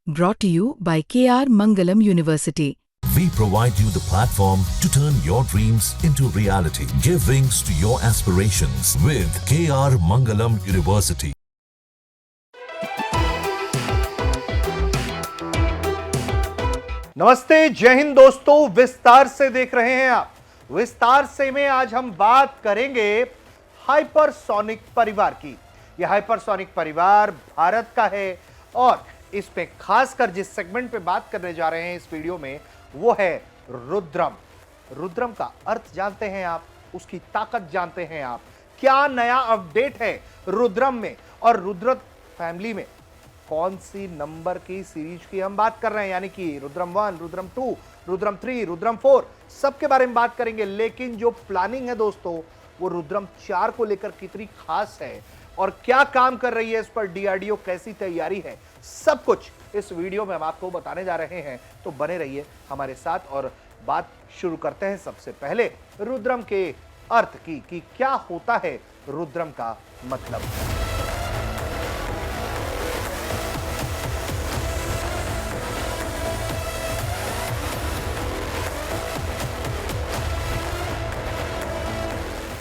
Brought to you by KR Mangalam University. We provide you the platform to turn your dreams into reality. Give wings to your aspirations with KR Mangalam University. नमस्ते, जय हिंद दोस्तों। विस्तार से देख रहे हैं आप। विस्तार से में आज हम बात करेंगे हाइपरसोनिक परिवार की। यह हाइपरसोनिक परिवार भारत का है और इस पे खासकर जिस सेगमेंट पे बात करने जा रहे हैं इस वीडियो में वो है रुद्रम। रुद्रम का अर्थ जानते हैं आप, उसकी ताकत जानते हैं आप। क्या नया अपडेट है रुद्रम में और रुद्र फैमिली में कौन सी नंबर की सीरीज की हम बात कर रहे हैं, यानी कि रुद्रम 1, रुद्रम 2, रुद्रम 3, रुद्रम 4 सबके बारे में बात करेंगे। लेकिन जो प्लानिंग है दोस्तों वो रुद्रम 4 को लेकर कितनी खास है और क्या काम कर रही है इस पर डीआरडीओ, कैसी तैयारी है, सब कुछ इस वीडियो में हम आपको बताने जा रहे हैं। तो बने रहिए हमारे साथ और बात शुरू करते हैं सबसे पहले रुद्रम के अर्थ की कि क्या होता है रुद्रम का मतलब।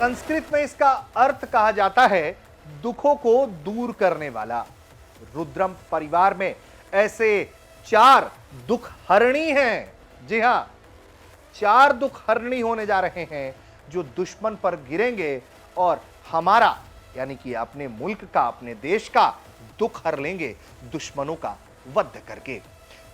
संस्कृत में इसका अर्थ कहा जाता है दुखों को दूर करने वाला। रुद्रम परिवार में ऐसे 4 दुख हरणी हैं। जी हां, 4 दुख हरणी होने जा रहे हैं जो दुश्मन पर गिरेंगे और हमारा यानी कि अपने मुल्क का, अपने देश का दुख हर लेंगे दुश्मनों का वध करके।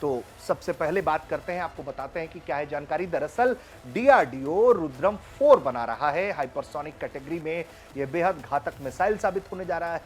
तो सबसे पहले बात करते हैं, आपको बताते हैं कि क्या है जानकारी। दरअसल डीआरडीओ रुद्रम 4 बना रहा है। हाइपरसोनिक कैटेगरी में यह बेहद घातक मिसाइल साबित होने जा रहा है।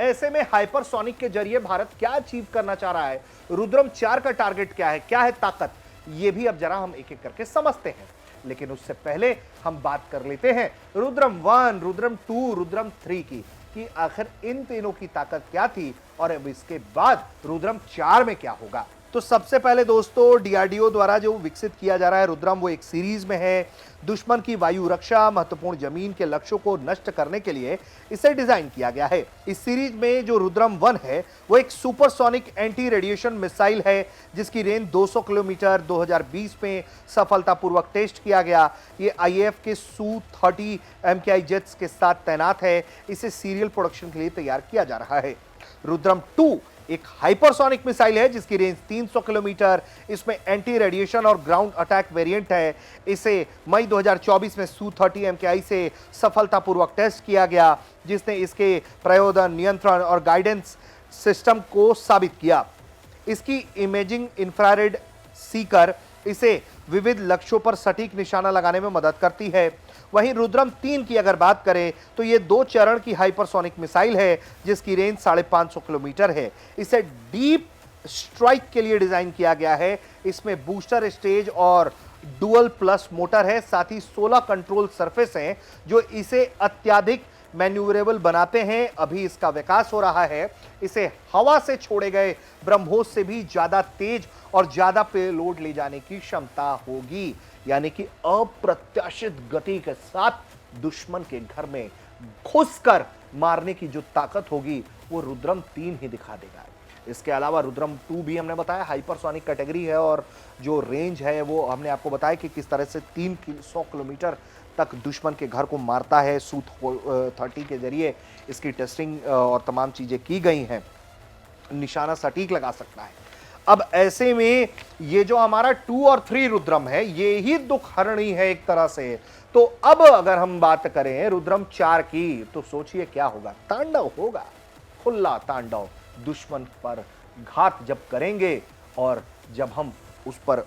ऐसे में हाइपरसोनिक के जरिए भारत क्या अचीव करना चाह रहा है, रुद्रम 4 का टारगेट क्या है ताकत, यह भी अब जरा हम एक एक करके समझते हैं। लेकिन उससे पहले हम बात कर लेते हैं रुद्रम 1, रुद्रम 2, रुद्रम 3 की कि आखिर इन तीनों की ताकत क्या थी और अब इसके बाद रुद्रम 4 में क्या होगा। तो सबसे पहले दोस्तों डीआरडीओ द्वारा जो विकसित किया जा रहा है रुद्रम, वो एक सीरीज में है। दुश्मन की वायु रक्षा, महत्वपूर्ण जमीन के लक्ष्यों को नष्ट करने के लिए इसे डिजाइन किया गया है। इस सीरीज में जो रुद्रम 1 है वो एक सुपरसोनिक एंटी रेडिएशन मिसाइल है जिसकी रेंज 200 किलोमीटर 2020 में सफलतापूर्वक टेस्ट किया गया। ये आईएएफ के Su-30 MKI जेट्स के साथ तैनात है। इसे सीरियल प्रोडक्शन के लिए तैयार किया जा रहा है। रुद्रम 2 एक हाइपरसोनिक मिसाइल है जिसकी रेंज 300 किलोमीटर, इसमें एंटी रेडिएशन और ग्राउंड अटैक वेरिएंट है। इसे मई 2024 में Su-30 MKI से सफलतापूर्वक टेस्ट किया गया जिसने इसके प्रयोजन, नियंत्रण और गाइडेंस सिस्टम को साबित किया। इसकी इमेजिंग इंफ्रारेड सीकर इसे विविध लक्ष्यों पर सटीक निशाना लगाने में मदद करती है। वहीं रुद्रम 3 की अगर बात करें तो यह 2 चरण की हाइपरसोनिक मिसाइल है जिसकी रेंज 550 किलोमीटर है। इसे डीप स्ट्राइक के लिए डिजाइन किया गया है। इसमें बूस्टर स्टेज और डुअल प्लस मोटर है, साथ ही 16 कंट्रोल सरफेस हैं जो इसे अत्यधिक मैन्यूवरेबल बनाते हैं। अभी इसका विकास हो रहा है। इसे हवा से छोड़े गए ब्रह्मोस से भी ज्यादा तेज और ज्यादा पेलोड ले जाने की क्षमता होगी, यानी कि अप्रत्याशित गति के साथ दुश्मन के घर में घुसकर मारने की जो ताकत होगी वो रुद्रम 3 ही दिखा देगा। इसके अलावा रुद्रम 2 भी हमने बताया हाइपरसोनिक कैटेगरी है और जो रेंज है वो हमने आपको बताया कि किस तरह से 300 किलोमीटर तक दुश्मन के घर को मारता है। Su-30 के जरिए इसकी टेस्टिंग और तमाम चीजें की गई हैं, निशाना सटीक लगा सकता है। अब ऐसे में ये जो हमारा 2 और 3 रुद्रम है ये ही दुख हरणी है एक तरह से। तो अब अगर हम बात करें रुद्रम 4 की तो सोचिए क्या होगा। तांडव होगा, खुला तांडव। दुश्मन पर घात जब करेंगे और जब हम उस पर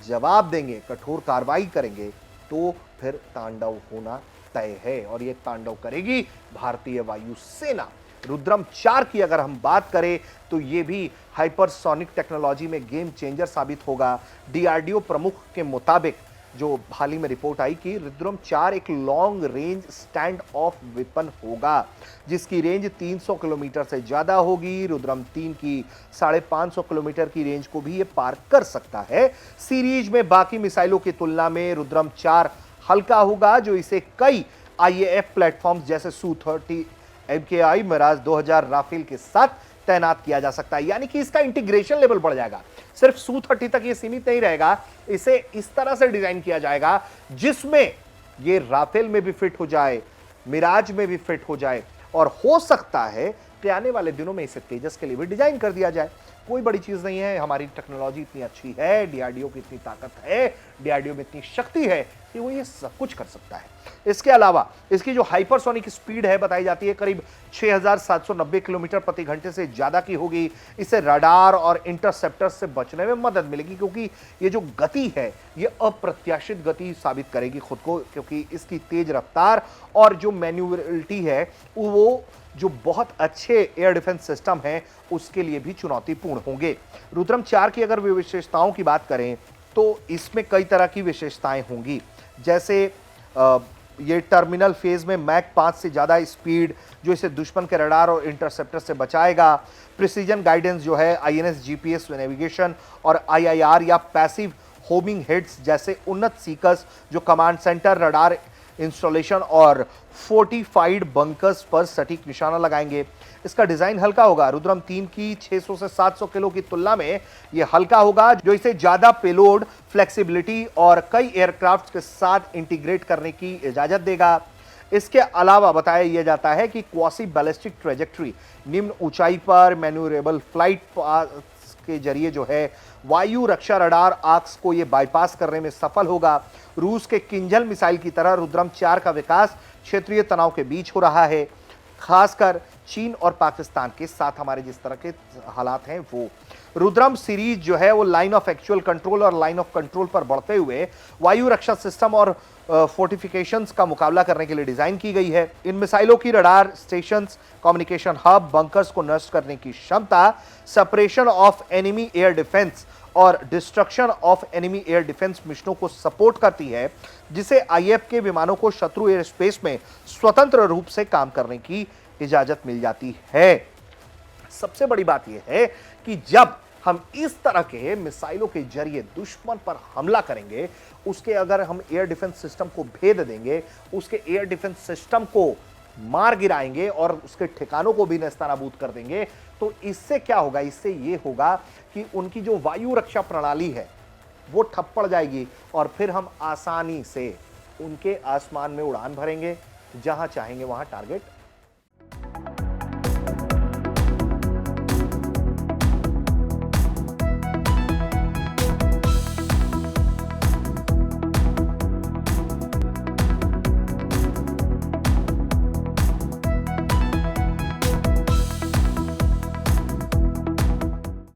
जवाब देंगे, कठोर कार्रवाई करेंगे तो फिर तांडव होना तय है और ये तांडव करेगी भारतीय वायु सेना। रुद्रम 4 की अगर हम बात करें तो ये भी हाइपरसोनिक टेक्नोलॉजी में गेम चेंजर साबित होगा। डीआरडीओ प्रमुख के मुताबिक जो हाल ही में रिपोर्ट आई कि रुद्रम 4 एक long range stand of weapon होगा जिसकी रेंज 300 किलोमीटर से ज्यादा होगी। रुद्रम 3 की 550 किलोमीटर की रेंज को भी ये पार कर सकता है। सीरीज में बाकी मिसाइलों की तुलना में रुद्रम 4 हल्का होगा जो इसे कई आईएएफ प्लेटफॉर्म्स जैसे Su-30 MKI, मिराज 2000 राफेल के साथ तैनात किया जा सकता है, यानी कि इसका इंटीग्रेशन लेवल बढ़ जाएगा। सिर्फ Su-30 तक ये सीमित नहीं रहेगा, इसे इस तरह से डिजाइन किया जाएगा जिसमें ये राफेल में भी फिट हो जाए, मिराज में भी फिट हो जाए, और हो सकता है कि आने वाले दिनों में इसे तेजस के लिए भी डिजाइन कर दिया जाए। कोई बड़ी चीज नहीं है, हमारी टेक्नोलॉजी इतनी अच्छी है, डीआरडीओ की इतनी ताकत है, डीआरडीओ में इतनी शक्ति है कि वो ये सब कुछ कर सकता है। इसके अलावा इसकी जो हाइपरसोनिक स्पीड है बताई जाती है करीब 6790 किलोमीटर प्रति घंटे से ज्यादा की होगी। इससे रडार और इंटरसेप्टर से बचने में मदद मिलेगी, क्योंकि ये जो गति है ये अप्रत्याशित गति साबित करेगी खुद को, क्योंकि इसकी तेज रफ्तार और जो मैन्यूवरेबिलिटी है वो जो बहुत अच्छे एयर डिफेंस सिस्टम हैं उसके लिए भी चुनौतीपूर्ण होंगे। रुद्रम 4 की अगर विशेषताओं की बात करें तो इसमें कई तरह की विशेषताएं होंगी, जैसे ये टर्मिनल फेज में मैक 5 से ज़्यादा स्पीड जो इसे दुश्मन के रडार और इंटरसेप्टर से बचाएगा। प्रिसीजन गाइडेंस जो है INS GPS नेविगेशन और IIR या पैसिव होमिंग हेड्स जैसे उन्नत सीकर्स जो कमांड सेंटर, रडार इंस्टॉलेशन और फोर्टिफाइड बंकर्स पर सटीक निशाना लगाएंगे। इसका डिजाइन हल्का होगा। रुद्रम 3 की 600 से 700 किलो की तुलना में यह हल्का होगा, जो इसे ज्यादा पेलोड, फ्लेक्सिबिलिटी और कई एयरक्राफ्ट के साथ इंटीग्रेट करने की इजाजत देगा। इसके अलावा बताया यह जाता है कि क्वासी बैलिस्टिक ट्रेजेक्ट्री, निम्न ऊंचाई पर मैन्यूरेबल फ्लाइट पास के जरिए जो है वायु रक्षा रडार आर्क्स को यह बाईपास करने में सफल होगा। रूस के किंजल मिसाइल की तरह रुद्रम 4 का विकास क्षेत्रीय तनाव के बीच हो रहा है, खासकर चीन और पाकिस्तान के साथ हमारे जिस तरह के हालात हैं वो। रुद्रम सीरीज जो है वो लाइन ऑफ एक्चुअल कंट्रोल और लाइन ऑफ कंट्रोल पर बढ़ते हुए वायु रक्षा सिस्टम और फोर्टिफिकेशंस का मुकाबला करने के लिए डिजाइन की गई है। इन मिसाइलों की radar stations, communication hub, bunkers को नष्ट करने की क्षमता, separation of enemy air defence और destruction of enemy air defence मिशनों को सपोर्ट करती है, जिसे IF के विमानों को शत्रु एयर स्पेस में स्वतंत्र रूप से काम करने की इजाजत मिल जाती है। सबसे बड़ी बात यह है कि जब हम इस तरह के मिसाइलों के जरिए दुश्मन पर हमला करेंगे, उसके अगर हम एयर डिफेंस सिस्टम को भेद देंगे, उसके एयर डिफेंस सिस्टम को मार गिराएंगे और उसके ठिकानों को भी नेस्तनाबूद कर देंगे, तो इससे क्या होगा? इससे ये होगा कि उनकी जो वायु रक्षा प्रणाली है वो ठप पड़ जाएगी और फिर हम आसानी से उनके आसमान में उड़ान भरेंगे, जहां चाहेंगे वहां टारगेट